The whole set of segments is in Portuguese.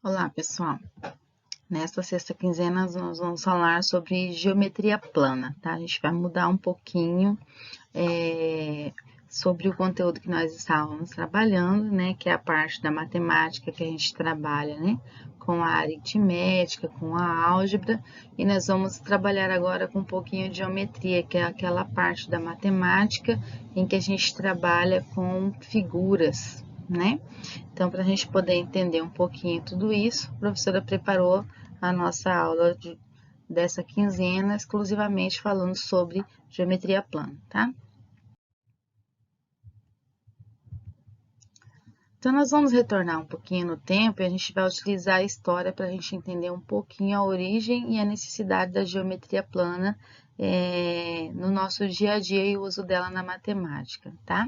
Olá, pessoal. Nesta sexta quinzena, nós vamos falar sobre geometria plana, tá? A gente vai mudar um pouquinho sobre o conteúdo que nós estávamos trabalhando, né? Que é a parte da matemática que a gente trabalha, né? Com a aritmética, com a álgebra, e nós vamos trabalhar agora com um pouquinho de geometria, que é aquela parte da matemática em que a gente trabalha com figuras, né? Então, para a gente poder entender um pouquinho tudo isso, a professora preparou a nossa aula dessa quinzena exclusivamente falando sobre geometria plana, tá? Então, nós vamos retornar um pouquinho no tempo e a gente vai utilizar a história para a gente entender um pouquinho a origem e a necessidade da geometria plana no nosso dia a dia e o uso dela na matemática, tá?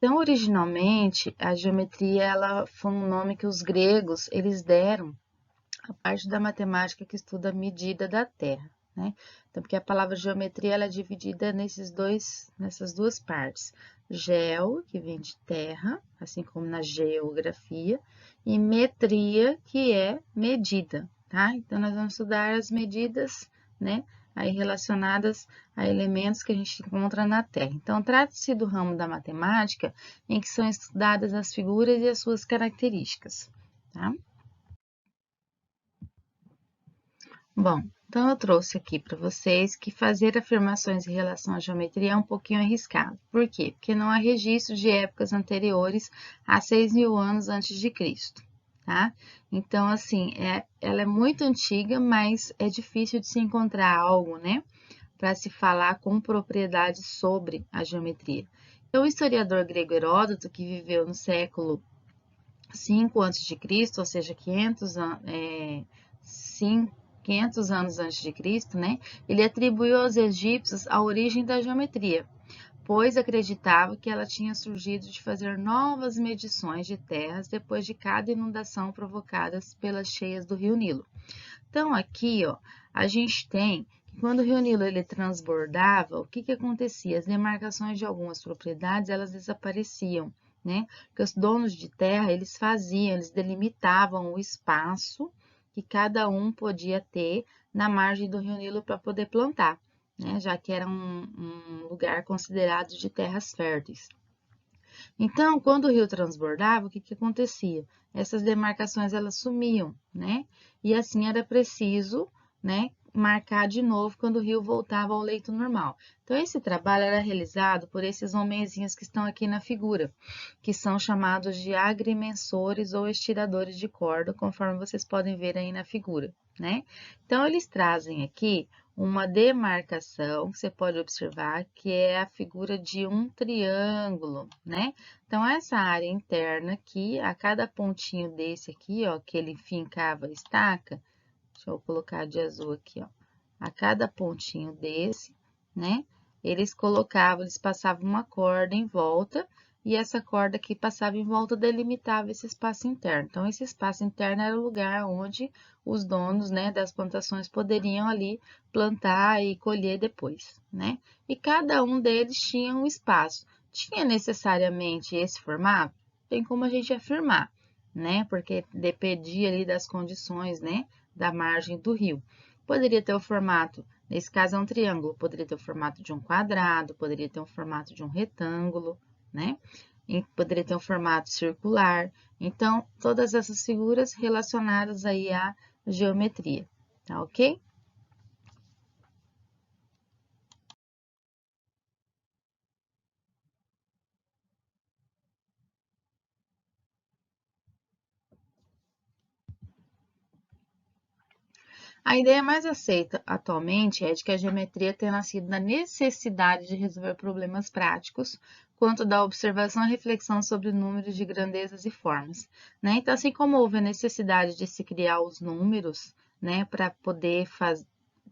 Então, originalmente, a geometria ela foi um nome que os gregos eles deram a parte da matemática que estuda a medida da Terra, né? Então, porque a palavra geometria ela é dividida nessas duas partes. Geo, que vem de terra, assim como na geografia, e metria, que é medida, tá? Então, nós vamos estudar as medidas, né? Aí relacionadas a elementos que a gente encontra na Terra. Então, trata-se do ramo da matemática em que são estudadas as figuras e as suas características, tá? Bom, então eu trouxe aqui para vocês que fazer afirmações em relação à geometria é um pouquinho arriscado. Por quê? Porque não há registros de épocas anteriores a 6.000 anos antes de Cristo, tá? Então, assim, ela é muito antiga, mas é difícil de se encontrar algo, né, para se falar com propriedade sobre a geometria. Então, o historiador grego Heródoto, que viveu no século 5 a.C., ou seja, 500 anos antes de Cristo, né? Ele atribuiu aos egípcios a origem da geometria, pois acreditava que ela tinha surgido de fazer novas medições de terras depois de cada inundação provocada pelas cheias do Rio Nilo. Então aqui, ó, a gente tem que quando o Rio Nilo ele transbordava, o que que acontecia? As demarcações de algumas propriedades, elas desapareciam, né? Porque os donos de terra, eles delimitavam o espaço que cada um podia ter na margem do Rio Nilo para poder plantar, né? Já que era um lugar considerado de terras férteis. Então, quando o rio transbordava, o que que acontecia? Essas demarcações elas sumiam, né? E assim era preciso, né, marcar de novo quando o rio voltava ao leito normal. Então, esse trabalho era realizado por esses homenzinhos que estão aqui na figura, que são chamados de agrimensores ou estiradores de corda, conforme vocês podem ver aí na figura, né? Então, eles trazem aqui uma demarcação, que você pode observar, que é a figura de um triângulo, né? Então, essa área interna aqui, a cada pontinho desse aqui, ó, que ele fincava a estaca, deixa eu colocar de azul aqui, ó, a cada pontinho desse, né? Eles passavam uma corda em volta, e essa corda que passava em volta delimitava esse espaço interno. Então, esse espaço interno era o lugar onde os donos, né, das plantações poderiam ali plantar e colher depois, né? E cada um deles tinha um espaço. Tinha necessariamente esse formato? Tem como a gente afirmar, né? Porque dependia ali das condições, né, da margem do rio. Poderia ter o formato, nesse caso é um triângulo, poderia ter o formato de um quadrado, poderia ter o formato de um retângulo, né? E poderia ter um formato circular. Então, todas essas figuras relacionadas aí à geometria, tá ok? A ideia mais aceita atualmente é de que a geometria tenha nascido da necessidade de resolver problemas práticos, quanto da observação e reflexão sobre números de grandezas e formas, né? Então, assim como houve a necessidade de se criar os números, né, para poder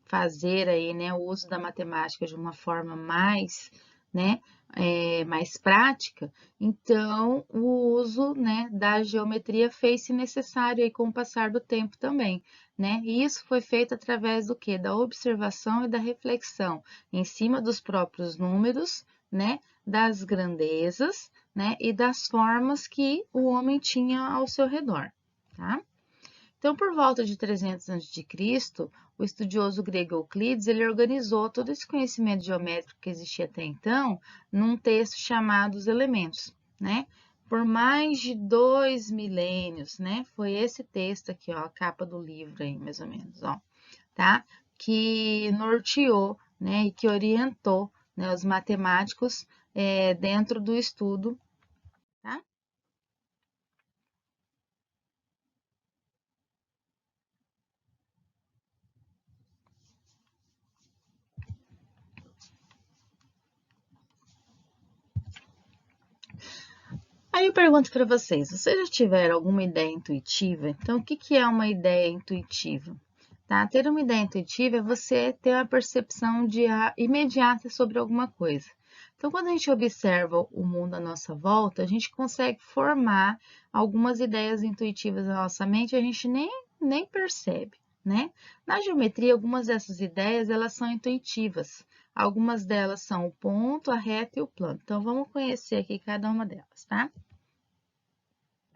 fazer aí, né, o uso da matemática de uma forma mais, né, mais prática, então o uso, né, da geometria fez-se necessário aí com o passar do tempo também, né? E isso foi feito através do quê? Da observação e da reflexão em cima dos próprios números, né, das grandezas, né, e das formas que o homem tinha ao seu redor, tá? Então, por volta de 300 a.C., o estudioso grego Euclides, ele organizou todo esse conhecimento geométrico que existia até então num texto chamado Os Elementos, né? Por mais de 2 milênios, né? Foi esse texto aqui, ó, a capa do livro aí, mais ou menos, ó, tá? Que norteou, né, e que orientou, né, os matemáticos dentro do estudo, tá? Aí eu pergunto para vocês já tiveram alguma ideia intuitiva? Então, o que que é uma ideia intuitiva? Tá? Ter uma ideia intuitiva é você ter uma percepção imediata sobre alguma coisa. Então, quando a gente observa o mundo à nossa volta, a gente consegue formar algumas ideias intuitivas na nossa mente, e a gente nem percebe, né? Na geometria, algumas dessas ideias, elas são intuitivas. Algumas delas são o ponto, a reta e o plano. Então, vamos conhecer aqui cada uma delas, tá?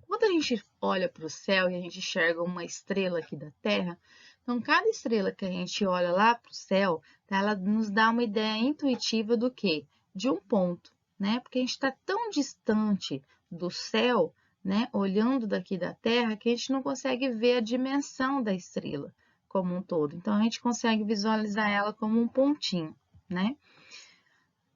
Quando a gente olha para o céu e a gente enxerga uma estrela aqui da Terra, então cada estrela que a gente olha lá para o céu, tá, ela nos dá uma ideia intuitiva do quê? De um ponto, né? Porque a gente está tão distante do céu, né? Olhando daqui da Terra, que a gente não consegue ver a dimensão da estrela como um todo. Então a gente consegue visualizar ela como um pontinho, né?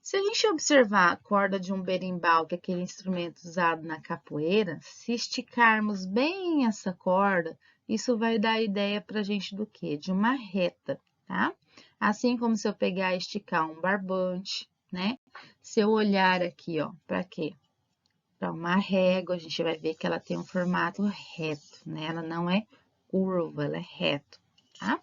Se a gente observar a corda de um berimbau, que é aquele instrumento usado na capoeira, se esticarmos bem essa corda, isso vai dar a ideia para a gente do quê? De uma reta, tá? Assim como se eu pegar e esticar um barbante, né? Se eu olhar aqui, ó, para quê? Para uma régua, a gente vai ver que ela tem um formato reto, né? Ela não é curva, ela é reto, tá?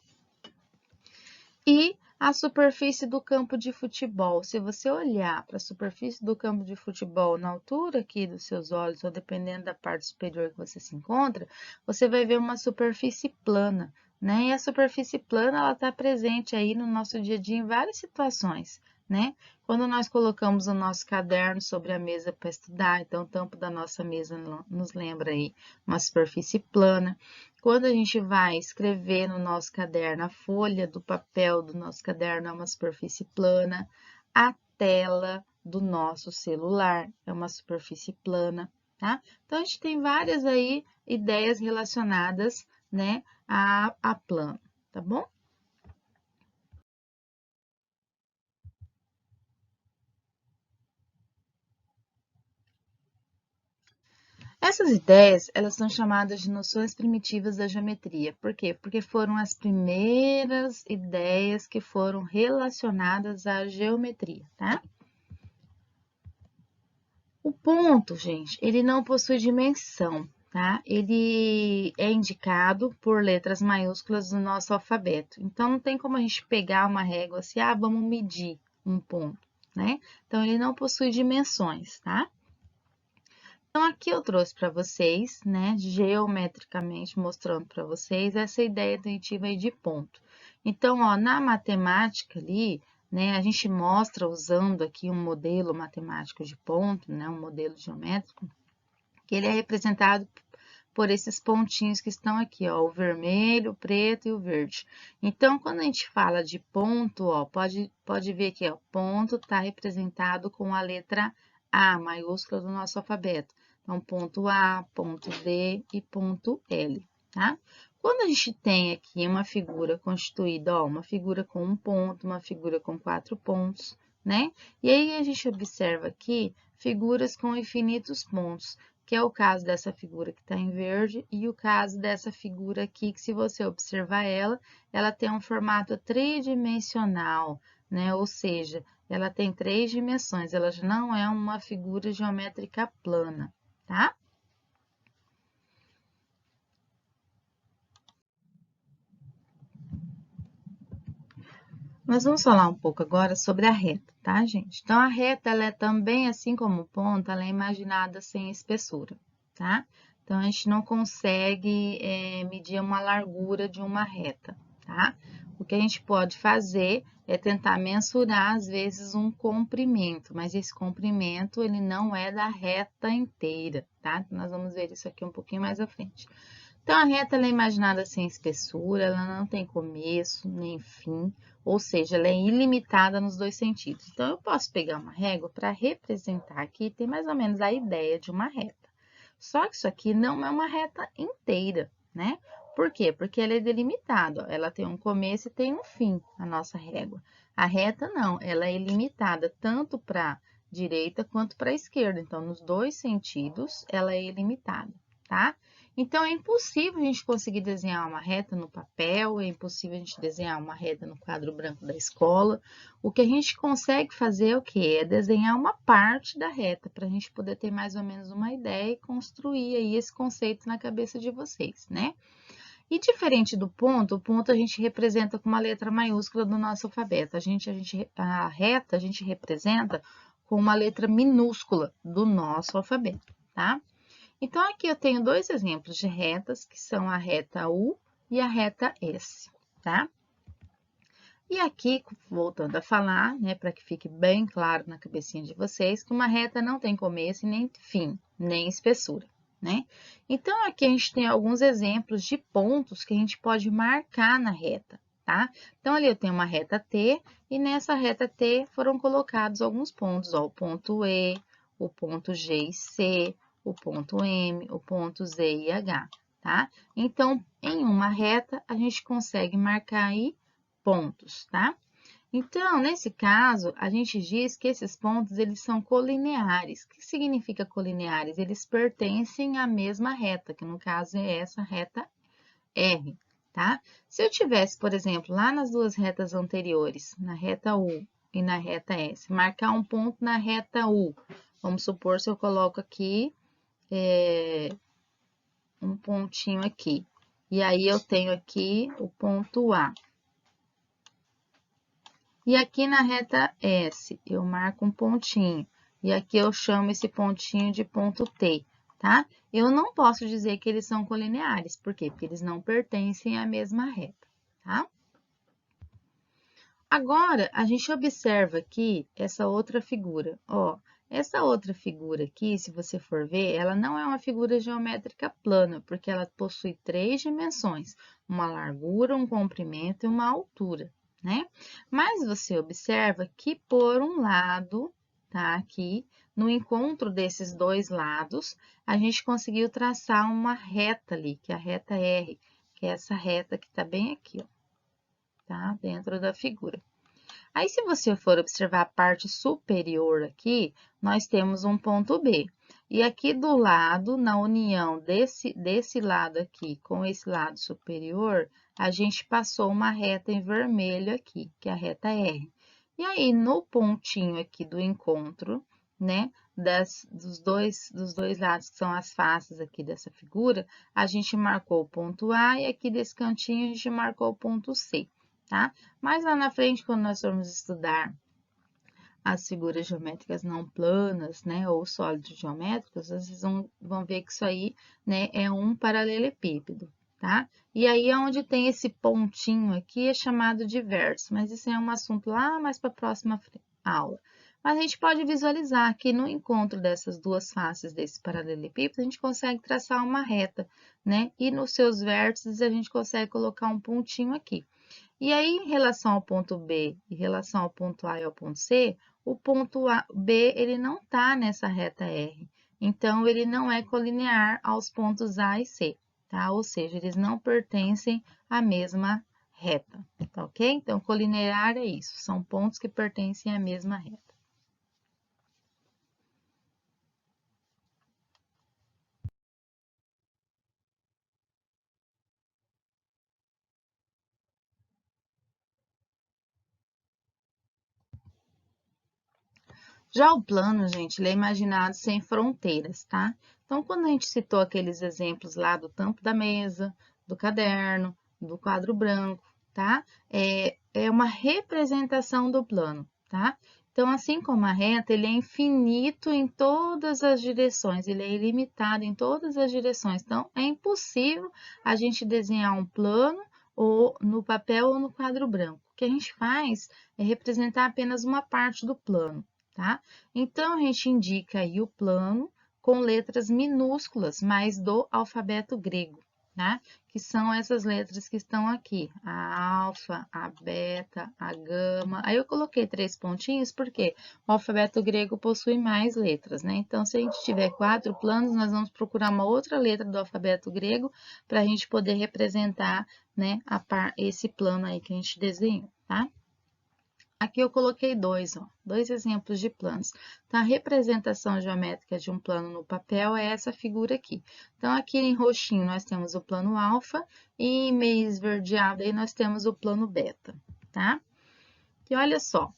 E a superfície do campo de futebol. Se você olhar para a superfície do campo de futebol na altura aqui dos seus olhos, ou dependendo da parte superior que você se encontra, você vai ver uma superfície plana, né? E a superfície plana, ela está presente aí no nosso dia a dia em várias situações, né? Quando nós colocamos o nosso caderno sobre a mesa para estudar, então o tampo da nossa mesa nos lembra aí uma superfície plana. Quando a gente vai escrever no nosso caderno, a folha do papel do nosso caderno é uma superfície plana, a tela do nosso celular é uma superfície plana, tá? Então, a gente tem várias aí ideias relacionadas, né, a plano, tá bom? Essas ideias, elas são chamadas de noções primitivas da geometria. Por quê? Porque foram as primeiras ideias que foram relacionadas à geometria, tá? O ponto, gente, ele não possui dimensão, tá? Ele é indicado por letras maiúsculas no nosso alfabeto. Então, não tem como a gente pegar uma régua assim, vamos medir um ponto, né? Então, ele não possui dimensões, tá? Então, aqui eu trouxe para vocês, né, geometricamente mostrando para vocês essa ideia intuitiva aí de ponto. Então, ó, na matemática ali, né, a gente mostra usando aqui um modelo matemático de ponto, né, um modelo geométrico, que ele é representado por esses pontinhos que estão aqui, ó, o vermelho, o preto e o verde. Então, quando a gente fala de ponto, ó, pode ver que o ponto está representado com a letra A maiúscula do nosso alfabeto. Então, ponto A, ponto D e ponto L, tá? Quando a gente tem aqui uma figura constituída, ó, uma figura com um ponto, uma figura com 4 pontos, né? E aí a gente observa aqui figuras com infinitos pontos, que é o caso dessa figura que está em verde e o caso dessa figura aqui, que se você observar ela, ela tem um formato tridimensional, né? Ou seja, ela tem 3 dimensões, ela já não é uma figura geométrica plana, tá? Nós vamos falar um pouco agora sobre a reta, tá, gente? Então, a reta, ela é também, assim como o ponto, ela é imaginada sem espessura, tá? Então, a gente não consegue medir uma largura de uma reta, tá? O que a gente pode fazer é tentar mensurar, às vezes, um comprimento, mas esse comprimento, ele não é da reta inteira, tá? Nós vamos ver isso aqui um pouquinho mais à frente. Então, a reta ela é imaginada sem espessura, ela não tem começo nem fim, ou seja, ela é ilimitada nos dois sentidos. Então, eu posso pegar uma régua para representar aqui, tem mais ou menos a ideia de uma reta. Só que isso aqui não é uma reta inteira, né? Por quê? Porque ela é delimitada, ó, ela tem um começo e tem um fim, a nossa régua. A reta não, ela é ilimitada tanto para direita quanto para esquerda. Então, nos dois sentidos, ela é ilimitada, tá? Então, é impossível a gente conseguir desenhar uma reta no papel, é impossível a gente desenhar uma reta no quadro branco da escola. O que a gente consegue fazer é o quê? É desenhar uma parte da reta, para a gente poder ter mais ou menos uma ideia e construir aí esse conceito na cabeça de vocês, né? E diferente do ponto, o ponto a gente representa com uma letra maiúscula do nosso alfabeto. A reta a gente representa com uma letra minúscula do nosso alfabeto, tá? Então, aqui eu tenho dois exemplos de retas, que são a reta U e a reta S, tá? E aqui, voltando a falar, né, para que fique bem claro na cabecinha de vocês, que uma reta não tem começo e nem fim, nem espessura, né? Então, aqui a gente tem alguns exemplos de pontos que a gente pode marcar na reta, tá? Então, ali eu tenho uma reta T, e nessa reta T foram colocados alguns pontos, ó, o ponto E, o ponto G e C, o ponto M, o ponto Z e H, tá? Então, em uma reta, a gente consegue marcar aí pontos, tá? Então, nesse caso, a gente diz que esses pontos, eles são colineares. O que significa colineares? Eles pertencem à mesma reta, que no caso é essa reta R, tá? Se eu tivesse, por exemplo, lá nas duas retas anteriores, na reta U e na reta S, marcar um ponto na reta U, vamos supor se eu coloco aqui um pontinho aqui, e aí eu tenho aqui o ponto A. E aqui na reta S, eu marco um pontinho. E aqui eu chamo esse pontinho de ponto T, tá? Eu não posso dizer que eles são colineares. Por quê? Porque eles não pertencem à mesma reta, tá? Agora, a gente observa aqui essa outra figura. Ó, essa outra figura aqui, se você for ver, ela não é uma figura geométrica plana, porque ela possui três dimensões, uma largura, um comprimento e uma altura, né? Mas você observa que por um lado, tá? Aqui, no encontro desses dois lados, a gente conseguiu traçar uma reta ali, que é a reta R, que é essa reta que tá bem aqui, ó, tá? Dentro da figura. Aí, se você for observar a parte superior aqui, nós temos um ponto B. E aqui do lado, na união desse lado aqui com esse lado superior, a gente passou uma reta em vermelho aqui, que é a reta R. E aí, no pontinho aqui do encontro, né, dos dois lados, que são as faces aqui dessa figura, a gente marcou o ponto A e aqui desse cantinho a gente marcou o ponto C, tá? Mas lá na frente, quando nós formos estudar as figuras geométricas não planas, né, ou sólidos geométricos, vocês vão ver que isso aí, né, é um paralelepípedo, tá? E aí, onde tem esse pontinho aqui, é chamado de vértice, mas isso é um assunto lá mais para a próxima aula. Mas a gente pode visualizar que no encontro dessas duas faces desse paralelepípedo, a gente consegue traçar uma reta, né? E nos seus vértices, a gente consegue colocar um pontinho aqui. E aí, em relação ao ponto B, em relação ao ponto A e ao ponto C, o ponto B ele não está nessa reta R. Então, ele não é colinear aos pontos A e C, tá? Ou seja, eles não pertencem à mesma reta, tá ok? Então, colinear é isso, são pontos que pertencem à mesma reta. Já o plano, gente, ele é imaginado sem fronteiras, tá? Então, quando a gente citou aqueles exemplos lá do tampo da mesa, do caderno, do quadro branco, tá? É uma representação do plano, tá? Então, assim como a reta, ele é infinito em todas as direções, ele é ilimitado em todas as direções. Então, é impossível a gente desenhar um plano ou no papel ou no quadro branco. O que a gente faz é representar apenas uma parte do plano, tá? Então, a gente indica aí o plano com letras minúsculas, mas do alfabeto grego, tá? Que são essas letras que estão aqui, a alfa, a beta, a gama. Aí eu coloquei 3 pontinhos porque o alfabeto grego possui mais letras, né? Então, se a gente tiver 4 planos, nós vamos procurar uma outra letra do alfabeto grego para a gente poder representar, né, esse plano aí que a gente desenhou, tá? Aqui eu coloquei dois exemplos de planos. Então, a representação geométrica de um plano no papel é essa figura aqui. Então, aqui em roxinho nós temos o plano alfa e em meio esverdeado aí nós temos o plano beta, tá? E olha só,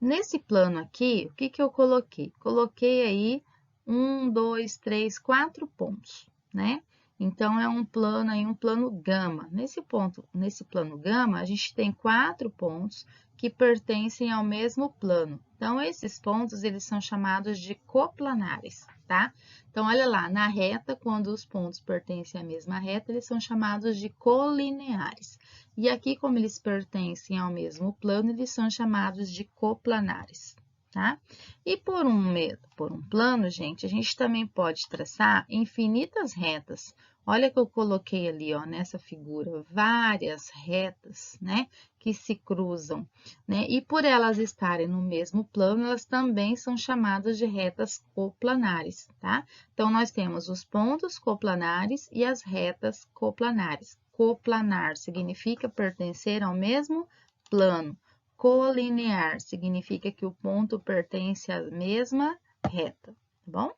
nesse plano aqui, o que que eu coloquei? Coloquei aí 1, 2, 3, 4 pontos, né? Então, é um plano aí, um plano gama. Nesse plano gama, a gente tem 4 pontos que pertencem ao mesmo plano. Então, esses pontos, eles são chamados de coplanares, tá? Então, olha lá, na reta, quando os pontos pertencem à mesma reta, eles são chamados de colineares. E aqui, como eles pertencem ao mesmo plano, eles são chamados de coplanares, tá? E por um plano, gente, a gente também pode traçar infinitas retas. Olha que eu coloquei ali, ó, nessa figura, várias retas, né, que se cruzam, né? E por elas estarem no mesmo plano, elas também são chamadas de retas coplanares, tá? Então, nós temos os pontos coplanares e as retas coplanares. Coplanar significa pertencer ao mesmo plano. Colinear significa que o ponto pertence à mesma reta, tá bom?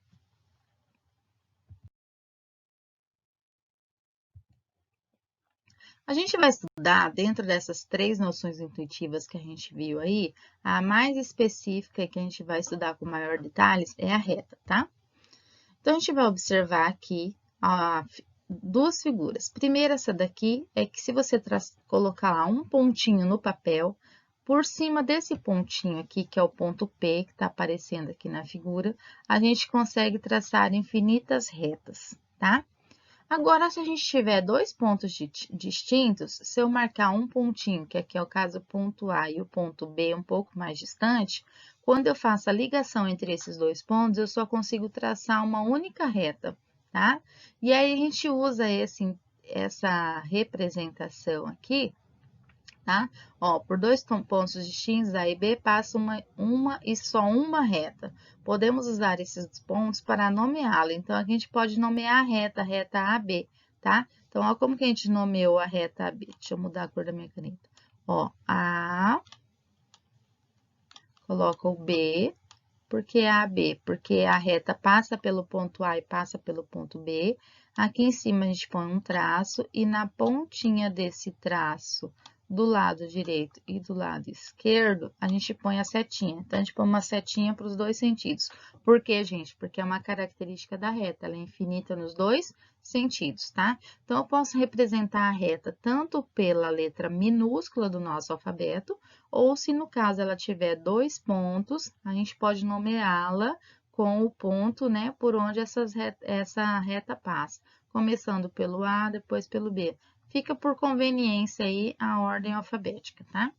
A gente vai estudar, dentro dessas 3 noções intuitivas que a gente viu aí, a mais específica que a gente vai estudar com maior detalhes é a reta, tá? Então, a gente vai observar aqui duas figuras. Primeiro, essa daqui é que se você colocar lá um pontinho no papel, por cima desse pontinho aqui, que é o ponto P, que está aparecendo aqui na figura, a gente consegue traçar infinitas retas, tá? Agora, se a gente tiver 2 pontos distintos, se eu marcar um pontinho, que aqui é o caso o ponto A e o ponto B um pouco mais distante, quando eu faço a ligação entre esses 2 pontos, eu só consigo traçar uma única reta, tá? E aí a gente usa essa representação aqui, tá? Ó, por 2 pontos distintos, A e B, passa uma e só uma reta. Podemos usar esses pontos para nomeá-la. Então, a gente pode nomear a reta AB, tá? Então, ó como que a gente nomeou a reta AB. Deixa eu mudar a cor da minha caneta. Ó, A, coloca o B, porque é AB? Porque a reta passa pelo ponto A e passa pelo ponto B. Aqui em cima a gente põe um traço e na pontinha desse traço, do lado direito e do lado esquerdo, a gente põe a setinha. Então, a gente põe uma setinha para os 2 sentidos. Por quê, gente? Porque é uma característica da reta, ela é infinita nos 2 sentidos, tá? Então, eu posso representar a reta tanto pela letra minúscula do nosso alfabeto, ou se no caso ela tiver 2 pontos, a gente pode nomeá-la com o ponto, né, por onde essa reta passa, começando pelo A, depois pelo B. Fica por conveniência aí a ordem alfabética, tá?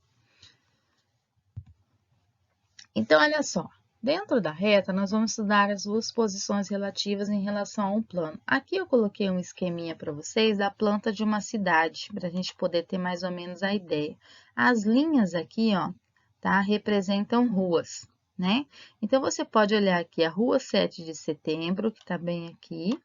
Então, olha só. Dentro da reta, nós vamos estudar as 2 posições relativas em relação a um plano. Aqui eu coloquei um esqueminha para vocês da planta de uma cidade, para a gente poder ter mais ou menos a ideia. As linhas aqui, ó, tá? Representam ruas, né? Então, você pode olhar aqui a Rua 7 de Setembro, que está bem aqui,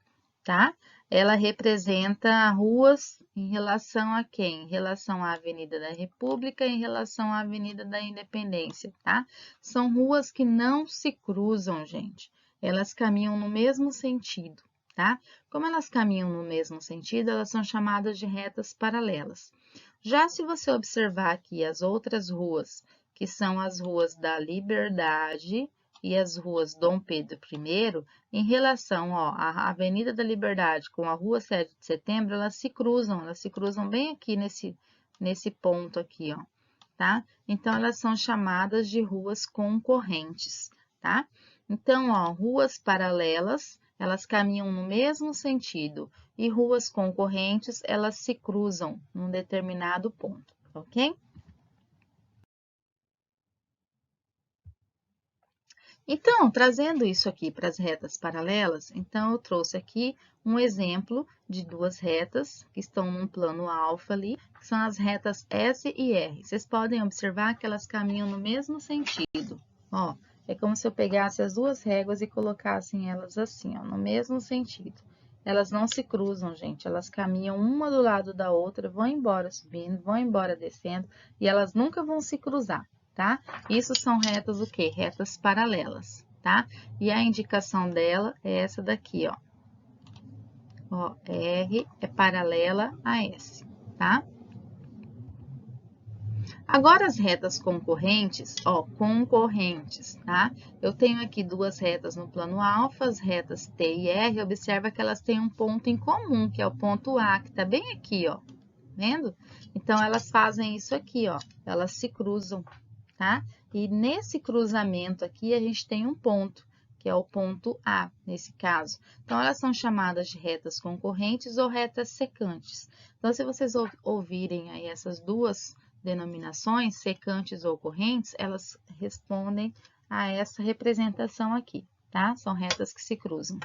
tá? Ela representa ruas em relação a quem? Em relação à Avenida da República, em relação à Avenida da Independência, tá? São ruas que não se cruzam, gente. Elas caminham no mesmo sentido, tá? Como elas caminham no mesmo sentido, elas são chamadas de retas paralelas. Já se você observar aqui as outras ruas, que são as ruas da Liberdade e as ruas Dom Pedro I, em relação, ó, à Avenida da Liberdade com a Rua 7 de Setembro, elas se cruzam bem aqui nesse ponto aqui, ó, tá? Então, elas são chamadas de ruas concorrentes, tá? Então, ó, ruas paralelas, elas caminham no mesmo sentido, e ruas concorrentes, elas se cruzam num determinado ponto, ok? Então, trazendo isso aqui para as retas paralelas, então eu trouxe aqui um exemplo de duas retas que estão num plano alfa ali, que são as retas S e R. Vocês podem observar que elas caminham no mesmo sentido. Ó, é como se eu pegasse as duas réguas e colocassem elas assim, ó, no mesmo sentido. Elas não se cruzam, gente, elas caminham uma do lado da outra, vão embora subindo, vão embora descendo, e elas nunca vão se cruzar, tá? Isso são retas o quê? Retas paralelas, tá? E a indicação dela é essa daqui, ó. Ó, R é paralela a S, tá? Agora as retas concorrentes, ó, concorrentes, tá? Eu tenho aqui duas retas no plano alfa, as retas T e R, observa que elas têm um ponto em comum, que é o ponto A, que tá bem aqui, ó, vendo? Então, elas fazem isso aqui, ó, elas se cruzam, tá? E nesse cruzamento aqui, a gente tem um ponto, que é o ponto A, nesse caso. Então, elas são chamadas de retas concorrentes ou retas secantes. Então, se vocês ouvirem aí essas duas denominações, secantes ou correntes, elas respondem a essa representação aqui, tá? São retas que se cruzam.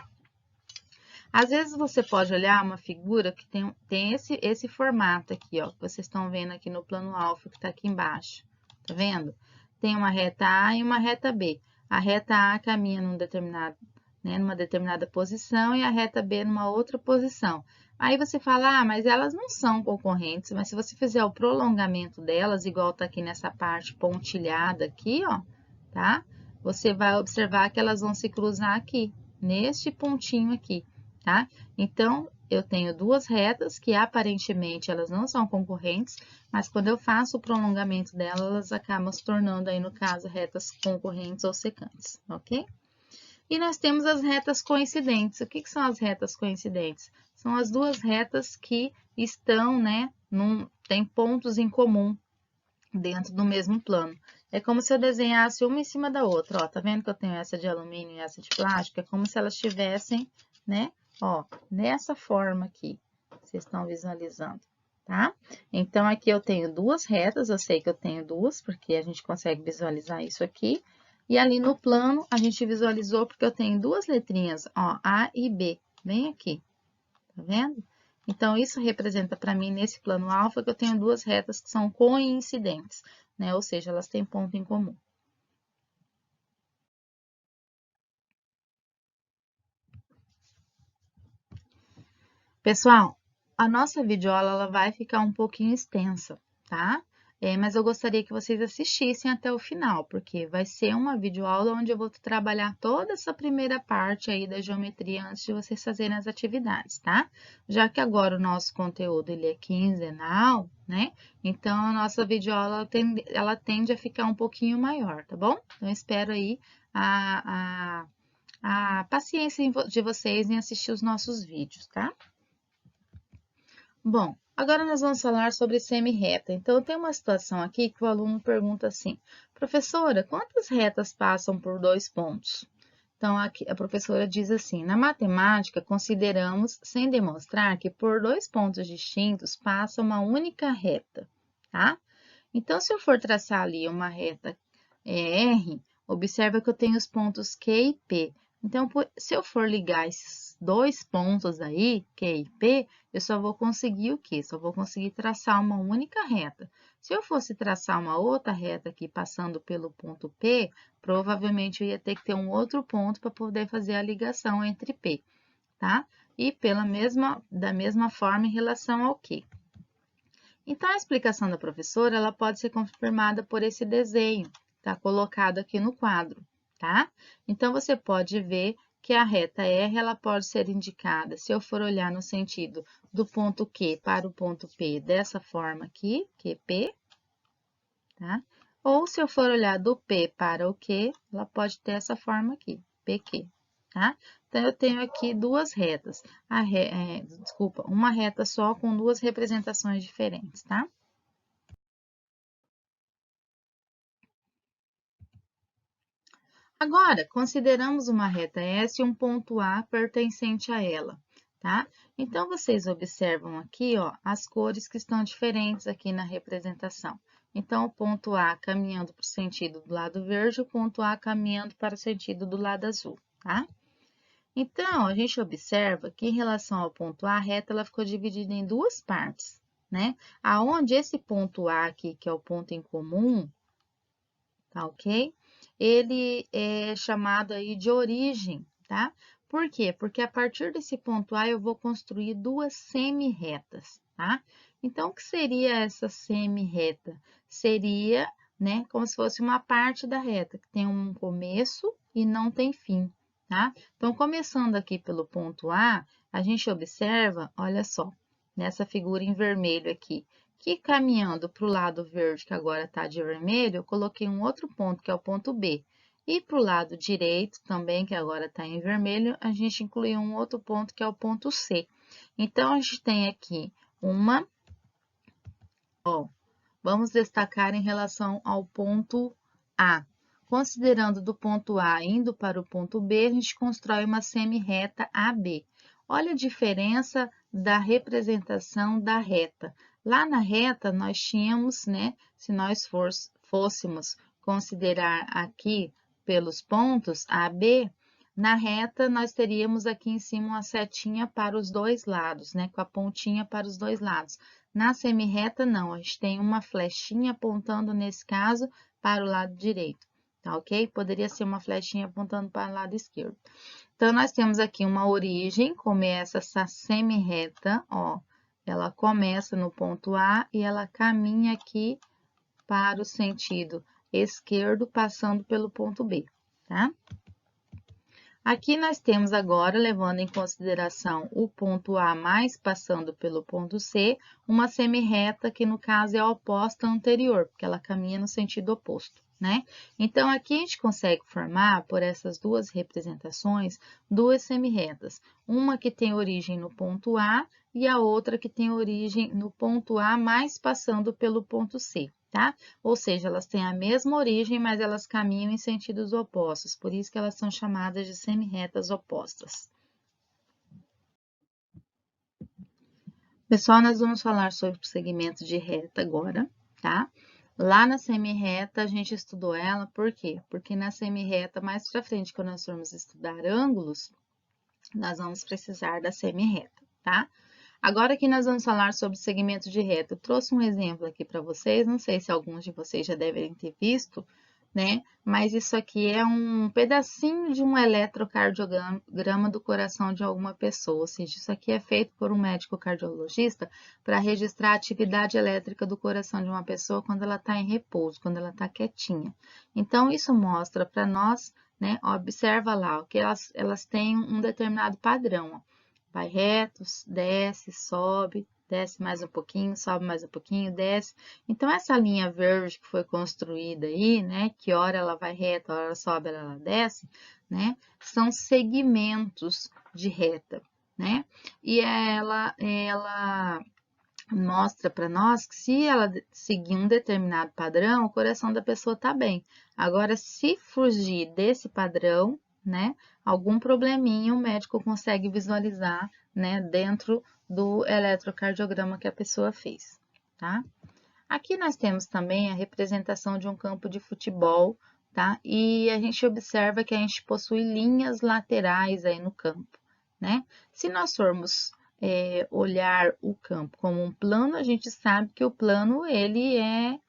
Às vezes você pode olhar uma figura que tem esse formato aqui, ó, que vocês estão vendo aqui no plano alfa, que está aqui embaixo, tá vendo? Tem uma reta A e uma reta B. A reta A caminha numa determinada posição e a reta B numa outra posição. Aí você fala, ah, mas elas não são concorrentes, mas se você fizer o prolongamento delas, igual tá aqui nessa parte pontilhada aqui, ó, tá? Você vai observar que elas vão se cruzar aqui, neste pontinho aqui, tá? Então, eu tenho duas retas que aparentemente elas não são concorrentes, mas quando eu faço o prolongamento delas, elas acabam se tornando aí, no caso, retas concorrentes ou secantes, ok? E nós temos as retas coincidentes. O que são as retas coincidentes? São as duas retas que estão, né, tem pontos em comum dentro do mesmo plano. É como se eu desenhasse uma em cima da outra, ó, tá vendo que eu tenho essa de alumínio e essa de plástico? É como se elas estivessem, né, ó, nessa forma aqui, vocês estão visualizando, tá? Então, aqui eu tenho duas retas, eu sei que eu tenho duas, porque a gente consegue visualizar isso aqui, e ali no plano, a gente visualizou porque eu tenho duas letrinhas, ó, A e B, bem aqui, tá vendo? Então, isso representa para mim, nesse plano alfa, que eu tenho duas retas que são coincidentes, né? Ou seja, elas têm ponto em comum. Pessoal, a nossa videoaula ela vai ficar um pouquinho extensa, tá? Mas eu gostaria que vocês assistissem até o final, porque vai ser uma videoaula onde eu vou trabalhar toda essa primeira parte aí da geometria antes de vocês fazerem as atividades, tá? Já que agora o nosso conteúdo ele é quinzenal, né? Então, a nossa videoaula ela tende a ficar um pouquinho maior, tá bom? Então, eu espero aí a paciência de vocês em assistir os nossos vídeos, tá? Bom, agora nós vamos falar sobre semi-reta. Então, tem uma situação aqui que o aluno pergunta assim, professora, quantas retas passam por dois pontos? Então, aqui a professora diz assim, na matemática, consideramos, sem demonstrar, que por dois pontos distintos passa uma única reta, tá? Então, se eu for traçar ali uma reta R, observa que eu tenho os pontos Q e P. Então, se eu for ligar esses dois pontos aí, Q e P, eu só vou conseguir o quê? Só vou conseguir traçar uma única reta. Se eu fosse traçar uma outra reta aqui, passando pelo ponto P, provavelmente eu ia ter que ter um outro ponto para poder fazer a ligação entre P, tá? E da mesma forma em relação ao Q. Então, a explicação da professora, ela pode ser confirmada por esse desenho, tá colocado aqui no quadro, tá? Então, você pode ver que a reta R, ela pode ser indicada, se eu for olhar no sentido do ponto Q para o ponto P, dessa forma aqui, QP, tá? Ou se eu for olhar do P para o Q, ela pode ter essa forma aqui, PQ, tá? Então, eu tenho aqui duas retas, desculpa, uma reta só com duas representações diferentes, tá? Agora, consideramos uma reta S e um ponto A pertencente a ela, tá? Então, vocês observam aqui, ó, as cores que estão diferentes aqui na representação. Então, o ponto A caminhando para o sentido do lado verde, o ponto A caminhando para o sentido do lado azul, tá? Então, a gente observa que em relação ao ponto A, a reta ela ficou dividida em duas partes, né? Aonde esse ponto A aqui, que é o ponto em comum, tá ok? Ele é chamado aí de origem, tá? Por quê? Porque a partir desse ponto A eu vou construir duas semi-retas, tá? Então, o que seria essa semi-reta? Seria, né, como se fosse uma parte da reta, que tem um começo e não tem fim, tá? Então, começando aqui pelo ponto a gente observa, olha só, nessa figura em vermelho aqui, que caminhando para o lado verde, que agora está de vermelho, eu coloquei um outro ponto, que é o ponto B. E para o lado direito também, que agora está em vermelho, a gente incluiu um outro ponto, que é o ponto C. Então, a gente tem aqui uma, ó, vamos destacar em relação ao ponto A. Considerando do ponto A indo para o ponto B, a gente constrói uma semi-reta AB. Olha a diferença da representação da reta. Lá na reta, nós tínhamos, né, se nós fôssemos considerar aqui pelos pontos A, B, na reta nós teríamos aqui em cima uma setinha para os dois lados, né, com a pontinha para os dois lados. Na semi-reta, não, a gente tem uma flechinha apontando, nesse caso, para o lado direito, tá ok? Poderia ser uma flechinha apontando para o lado esquerdo. Então, nós temos aqui uma origem, começa essa semi-reta, ó, ela começa no ponto A e ela caminha aqui para o sentido esquerdo, passando pelo ponto B, tá? Aqui nós temos agora, levando em consideração o ponto A mais passando pelo ponto C, uma semi-reta que no caso é a oposta à anterior, porque ela caminha no sentido oposto, né? Então, aqui a gente consegue formar, por essas duas representações, duas semi-retas. Uma que tem origem no ponto A e a outra que tem origem no ponto A mais passando pelo ponto C. Tá? Ou seja, elas têm a mesma origem, mas elas caminham em sentidos opostos, por isso que elas são chamadas de semi-retas opostas. Pessoal, nós vamos falar sobre o segmento de reta agora, tá? Lá na semi-reta, a gente estudou ela, por quê? Porque na semi-reta, mais pra frente, quando nós formos estudar ângulos, nós vamos precisar da semi-reta, tá? Agora que nós vamos falar sobre segmento de reta, eu trouxe um exemplo aqui para vocês, não sei se alguns de vocês já devem ter visto, né? Mas isso aqui é um pedacinho de um eletrocardiograma do coração de alguma pessoa, ou seja, isso aqui é feito por um médico cardiologista para registrar a atividade elétrica do coração de uma pessoa quando ela está em repouso, quando ela está quietinha. Então, isso mostra para nós, né? Observa lá, ó, que elas têm um determinado padrão, ó. Vai reto, desce mais um pouquinho, sobe mais um pouquinho, desce. Então, essa linha verde que foi construída aí, né, que hora ela vai reta, hora ela sobe, hora ela desce, né, são segmentos de reta, né? E ela mostra para nós que se ela seguir um determinado padrão, o coração da pessoa tá bem. Agora, se fugir desse padrão, né, algum probleminha o médico consegue visualizar, né, dentro do eletrocardiograma que a pessoa fez, tá? Aqui nós temos também a representação de um campo de futebol, tá? E a gente observa que a gente possui linhas laterais aí no campo, né? Se nós formos olhar o campo como um plano, a gente sabe que o plano ele é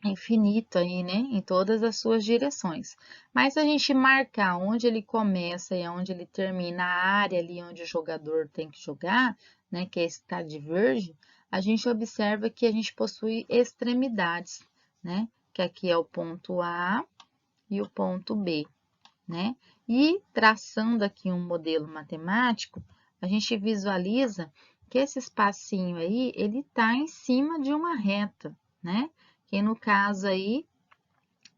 infinito aí, né? Em todas as suas direções. Mas se a gente marcar onde ele começa e onde ele termina, a área ali onde o jogador tem que jogar, né? Que é esse tá de verde, a gente observa que a gente possui extremidades, né? Que aqui é o ponto A e o ponto B, né? E traçando aqui um modelo matemático, a gente visualiza que esse espacinho aí, ele tá em cima de uma reta, né? Que no caso aí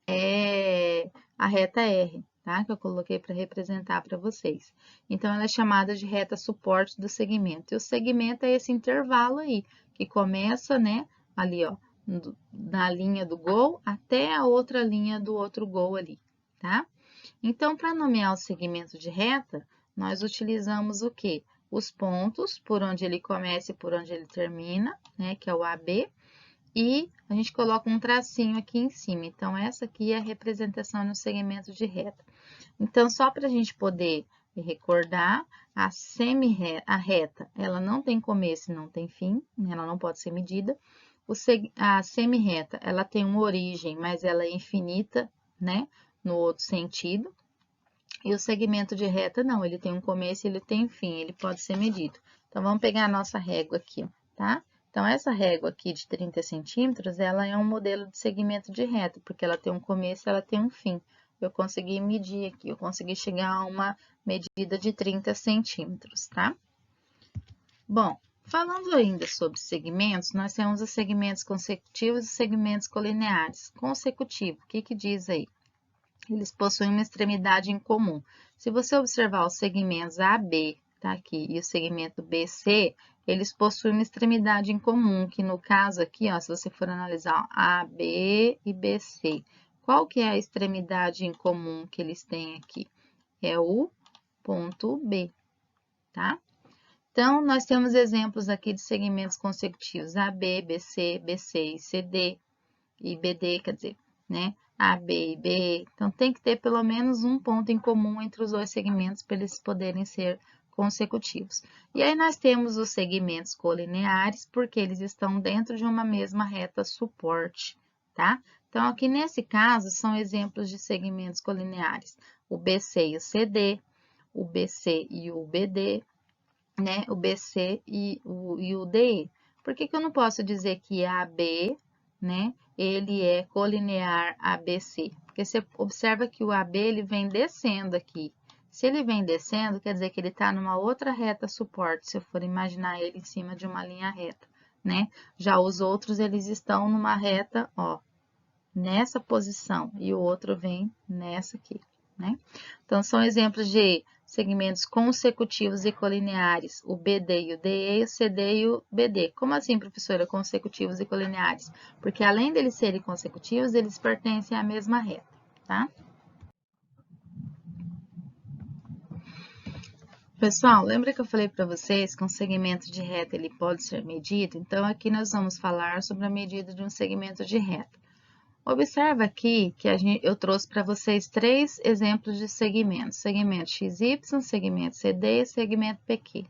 é a reta R, tá? Que eu coloquei para representar para vocês. Então, ela é chamada de reta suporte do segmento. E o segmento é esse intervalo aí, que começa, né, ali, ó, na linha do gol até a outra linha do outro gol ali, tá? Então, para nomear o segmento de reta, nós utilizamos o quê? Os pontos, por onde ele começa e por onde ele termina, né, que é o AB, e a gente coloca um tracinho aqui em cima. Então, essa aqui é a representação no segmento de reta. Então, só para a gente poder recordar, a reta, ela não tem começo e não tem fim, ela não pode ser medida. A semi-reta, ela tem uma origem, mas ela é infinita, né, no outro sentido. E o segmento de reta, não, ele tem um começo e ele tem um fim, ele pode ser medido. Então, vamos pegar a nossa régua aqui, tá? Então, essa régua aqui de 30 centímetros, ela é um modelo de segmento de reta, porque ela tem um começo e ela tem um fim. Eu consegui medir aqui, eu consegui chegar a uma medida de 30 centímetros, tá? Bom, falando ainda sobre segmentos, nós temos os segmentos consecutivos e segmentos colineares. Consecutivo, o que que diz aí? Eles possuem uma extremidade em comum. Se você observar os segmentos AB, tá aqui, e o segmento BC, eles possuem uma extremidade em comum, que no caso aqui, ó, se você for analisar AB e BC, qual que é a extremidade em comum que eles têm aqui? É o ponto B, tá? Então, nós temos exemplos aqui de segmentos consecutivos AB, BC, BC e CD, e BD, quer dizer, né? A, B e B. Então, tem que ter pelo menos um ponto em comum entre os dois segmentos para eles poderem ser consecutivos. E aí, nós temos os segmentos colineares, porque eles estão dentro de uma mesma reta suporte, tá? Então, aqui nesse caso, são exemplos de segmentos colineares. O BC e o CD, o BC e o BD, né? O BC e o DE. Por que que eu não posso dizer que AB, né? Ele é colinear ABC? Porque você observa que o AB ele vem descendo aqui. Se ele vem descendo, quer dizer que ele está numa outra reta suporte, se eu for imaginar ele em cima de uma linha reta, né? Já os outros, eles estão numa reta, ó, nessa posição, e o outro vem nessa aqui, né? Então, são exemplos de segmentos consecutivos e colineares, o BD e o DE, o CD e o BD. Como assim, professora, consecutivos e colineares? Porque além deles serem consecutivos, eles pertencem à mesma reta, tá? Pessoal, lembra que eu falei para vocês que um segmento de reta ele pode ser medido? Então, aqui nós vamos falar sobre a medida de um segmento de reta. Observa aqui que eu trouxe para vocês 3 exemplos de segmentos. Segmento XY, segmento CD e segmento PQ.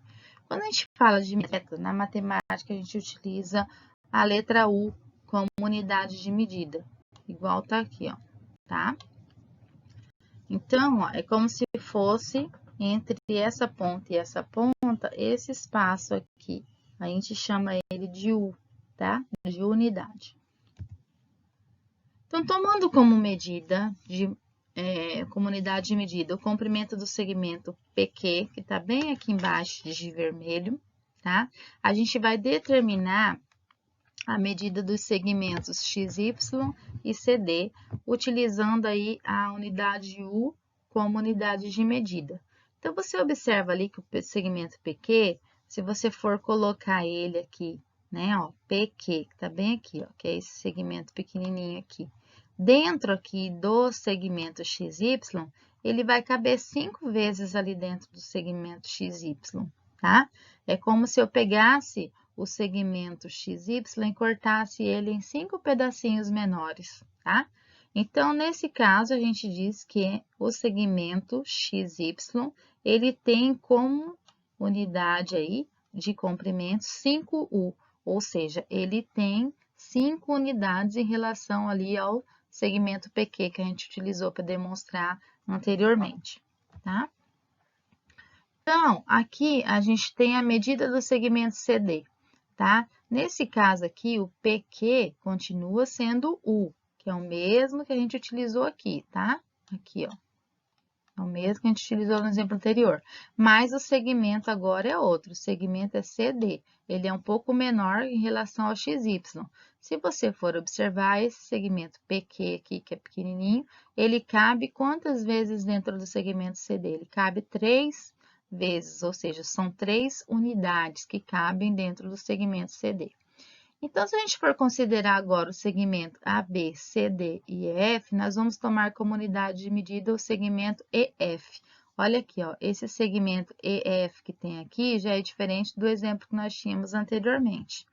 Quando a gente fala de método, na matemática a gente utiliza a letra U como unidade de medida. Igual tá aqui, ó, tá? Então, ó, é como se fosse entre essa ponta e essa ponta, esse espaço aqui. A gente chama ele de U, tá? De unidade. Então, tomando como medida como unidade de medida o comprimento do segmento PQ, que está bem aqui embaixo de vermelho, tá? A gente vai determinar a medida dos segmentos XY e CD, utilizando aí a unidade U como unidade de medida. Então, você observa ali que o segmento PQ, se você for colocar ele aqui, né, ó, PQ, que tá bem aqui, ó, que é esse segmento pequenininho aqui, dentro aqui do segmento XY, ele vai caber 5 vezes ali dentro do segmento XY, tá? É como se eu pegasse o segmento XY e cortasse ele em 5 pedacinhos menores, tá? Então, nesse caso, a gente diz que o segmento XY, ele tem como unidade aí de comprimento 5U, ou seja, ele tem 5 unidades em relação ali ao segmento PQ que a gente utilizou para demonstrar anteriormente, tá? Então, aqui a gente tem a medida do segmento CD, tá? Nesse caso aqui, o PQ continua sendo U, que é o mesmo que a gente utilizou aqui, tá? Aqui, ó. É o mesmo que a gente utilizou no exemplo anterior. Mas o segmento agora é outro. O segmento é CD. Ele é um pouco menor em relação ao XY. Se você for observar esse segmento PQ aqui, que é pequenininho, ele cabe quantas vezes dentro do segmento CD? Ele cabe 3 vezes, ou seja, são 3 unidades que cabem dentro do segmento CD. Então, se a gente for considerar agora o segmento AB, CD e EF, nós vamos tomar como unidade de medida o segmento EF. Olha aqui, ó, esse segmento EF que tem aqui já é diferente do exemplo que nós tínhamos anteriormente.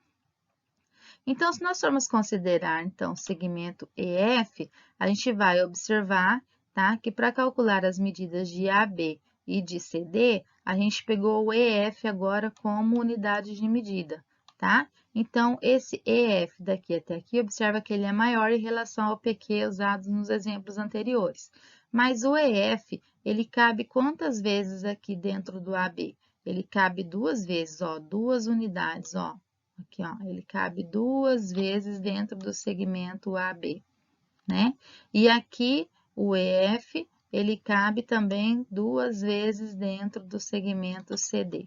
Então, se nós formos considerar, então, o segmento EF, a gente vai observar, tá, que para calcular as medidas de AB e de CD, a gente pegou o EF agora como unidade de medida, tá? Então, esse EF daqui até aqui, observa que ele é maior em relação ao PQ usado nos exemplos anteriores. Mas o EF, ele cabe quantas vezes aqui dentro do AB? Ele cabe duas vezes, ó, duas unidades, ó. Aqui, ó, ele cabe duas vezes dentro do segmento AB, né? E aqui o EF, ele cabe também duas vezes dentro do segmento CD,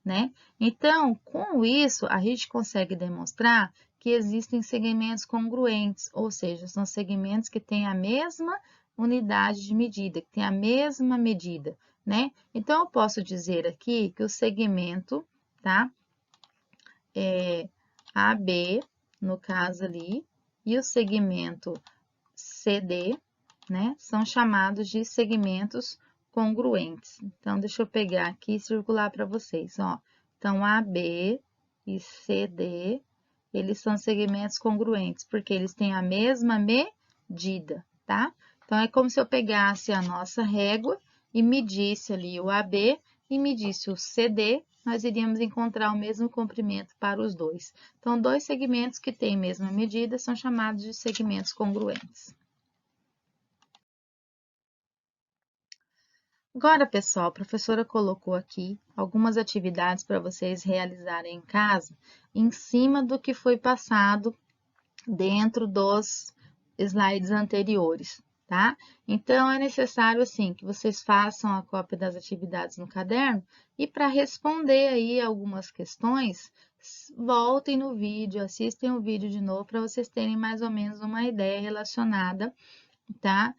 né? Então, com isso, a gente consegue demonstrar que existem segmentos congruentes, ou seja, são segmentos que têm a mesma unidade de medida, que têm a mesma medida, né? Então, eu posso dizer aqui que o segmento, tá? AB, no caso ali, e o segmento CD, né, são chamados de segmentos congruentes. Então, deixa eu pegar aqui e circular para vocês, ó. Então, AB e CD, eles são segmentos congruentes, porque eles têm a mesma medida, tá? Então, é como se eu pegasse a nossa régua e medisse ali o AB e medisse o CD, nós iríamos encontrar o mesmo comprimento para os dois. Então, dois segmentos que têm a mesma medida são chamados de segmentos congruentes. Agora, pessoal, a professora colocou aqui algumas atividades para vocês realizarem em casa, em cima do que foi passado dentro dos slides anteriores, tá? Então, é necessário, assim, que vocês façam a cópia das atividades no caderno e para responder aí algumas questões, voltem no vídeo, assistem o vídeo de novo para vocês terem mais ou menos uma ideia relacionada, tá?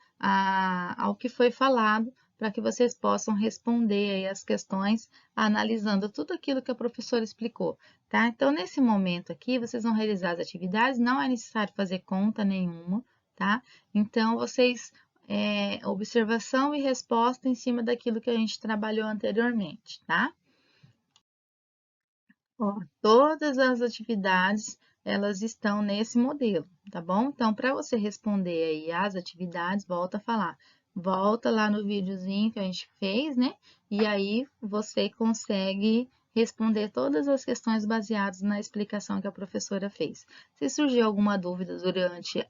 Ao que foi falado, para que vocês possam responder aí as questões analisando tudo aquilo que a professora explicou, tá? Então, nesse momento aqui, vocês vão realizar as atividades, não é necessário fazer conta nenhuma, tá? Então, vocês, observação e resposta em cima daquilo que a gente trabalhou anteriormente, tá? Ó, todas as atividades, elas estão nesse modelo, tá bom? Então, para você responder aí as atividades, volta a falar. Volta lá no videozinho que a gente fez, né? E aí você consegue responder todas as questões baseadas na explicação que a professora fez. Se surgir alguma dúvida durante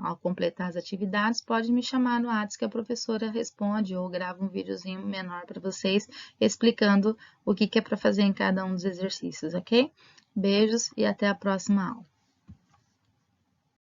ao completar as atividades, pode me chamar no WhatsApp que a professora responde ou grava um videozinho menor para vocês explicando o que é para fazer em cada um dos exercícios, ok? Beijos e até a próxima aula.